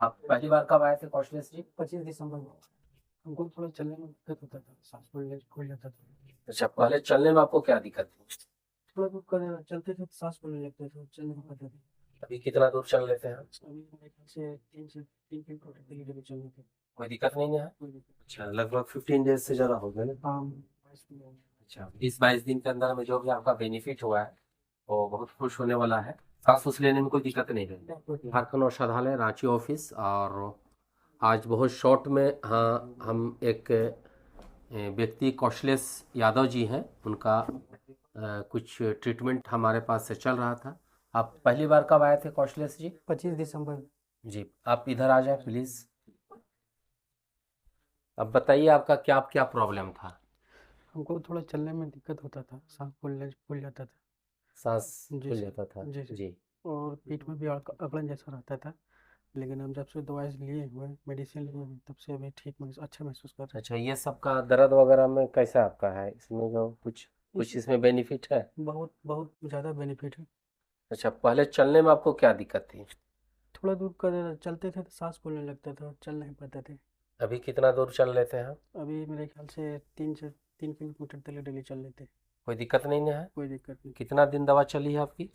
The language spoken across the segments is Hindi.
आप पहली बार कब आए थे कौशलेश जी? 25 दिसंबर को। हमको थोड़ा चलने में दिक्कत होता था, सांस फूल जाता था। अच्छा, पहले चलने में आपको क्या दिक्कत थी? थोड़ा दूर चलते थे तो सांस फूलने लगते थे, चल नहीं पाते थे। अभी कितना दूर चल लेते हैं? अभी मेरे ख्याल से 3 किलोमीटर के लिए चलने थे। कोई दिक्कत नहीं है? कोई दिक्कत अच्छा, लगभग 15 डेज से ज़्यादा हो गए ना? हाँ 22 दिन हो गए। अच्छा, 20-22 दिन के अंदर में जो भी आपका बेनिफिट हुआ है वो बहुत खुश होने वाला है। सांस उस लेने में कोई दिक्कत नहीं है। झारखंड औषधालय रांची ऑफिस। और आज बहुत शॉर्ट में हाँ हम एक व्यक्ति कौशलेश यादव जी हैं, उनका कुछ ट्रीटमेंट हमारे पास से चल रहा था। आप पहली बार कब आए थे कौशलेश जी? 25 दिसंबर। जी, आप इधर आ जाए प्लीज़। अब बताइए आपका क्या क्या प्रॉब्लम था? हमको थोड़ा चलने में दिक्कत होता था, सांस फूल जाता था। सांस जी फूल सर। जाता था? जी सर। जी। और पीठ में भी अकड़न जैसा रहता था। लेकिन हम जब से दवाई लिए हुए, मेडिसिन लिए हुए, तब से अभी ठीक अच्छा महसूस कर रहे अच्छा, ये सब का दर्द वगैरह में कैसा आपका है? इसमें जो कुछ हैं। कुछ इसमें बेनिफिट है? बहुत बहुत ज़्यादा बेनिफिट है। अच्छा, पहले चलने में आपको क्या दिक्कत थी? थोड़ा दूर चलते थे तो सांस फूलने लगता था, चल नहीं पाते थे। अभी कितना दूर चल लेते हैं? अभी मेरे ख्याल से 3 किलोमीटर तक डेली चल लेते। कोई दिक्कत नहीं है? कोई दिक्कत नहीं। कितना दिन दवा चली है आपकी?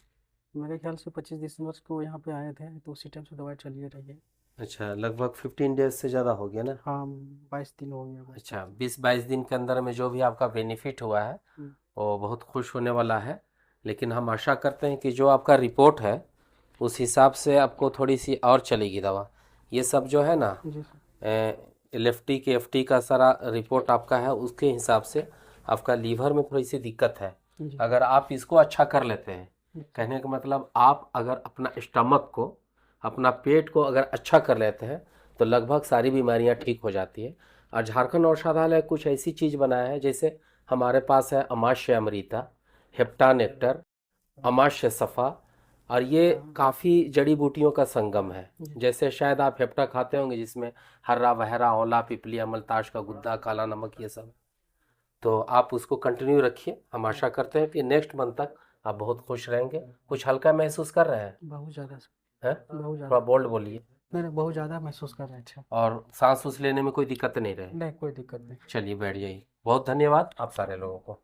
मेरे ख्याल से 25 दिसंबर को यहाँ पे आए थे तो उसी टाइम से दवाई चलिए रही है। अच्छा, लगभग 15 डेज से ज़्यादा हो गया ना? हाँ 22 दिन हो गया बस। अच्छा, 20-22 दिन के अंदर में जो भी आपका बेनिफिट हुआ है हम्म। वो बहुत खुश होने वाला है। लेकिन हम आशा करते हैं कि जो आपका रिपोर्ट है उस हिसाब से आपको थोड़ी सी और चलेगी दवा। ये सब जो है ना, जी सर। एलएफटी के एफटी का सारा रिपोर्ट आपका है, उसके हिसाब से आपका लीवर में थोड़ी सी दिक्कत है। जी अगर आप इसको अच्छा कर लेते हैं, जी कहने का मतलब आप अगर अपना स्टमक को, अपना पेट को अगर अच्छा कर लेते हैं तो लगभग सारी बीमारियां ठीक हो जाती है। और झारखंड औषधालय कुछ ऐसी चीज़ बनाया है, जैसे हमारे पास है अमाश्य अमृता, हेप्टानेक्टर, अमाश्य सफ़ा, और ये काफ़ी जड़ी बूटियों का संगम है। जी। जैसे शायद आप हेप्टा खाते होंगे, जिसमें हर्रा वहरा आंवला पिपली अमलताश का गुद्दा काला नमक ये सब। तो आप उसको कंटिन्यू रखिए। हम आशा करते हैं कि नेक्स्ट मंथ तक आप बहुत खुश रहेंगे। कुछ हल्का महसूस कर रहे हैं? बहुत ज़्यादा सर। हैं? बहुत थोड़ा ज़्यादा। बोल्ड बोलिए। नहीं बहुत ज़्यादा महसूस कर रहे हैं। अच्छा। और सांस उस लेने में कोई दिक्कत नहीं रहे? नहीं कोई दिक्कत नहीं। चलिए बैठ जाइए। बहुत धन्यवाद आप सारे लोगों को।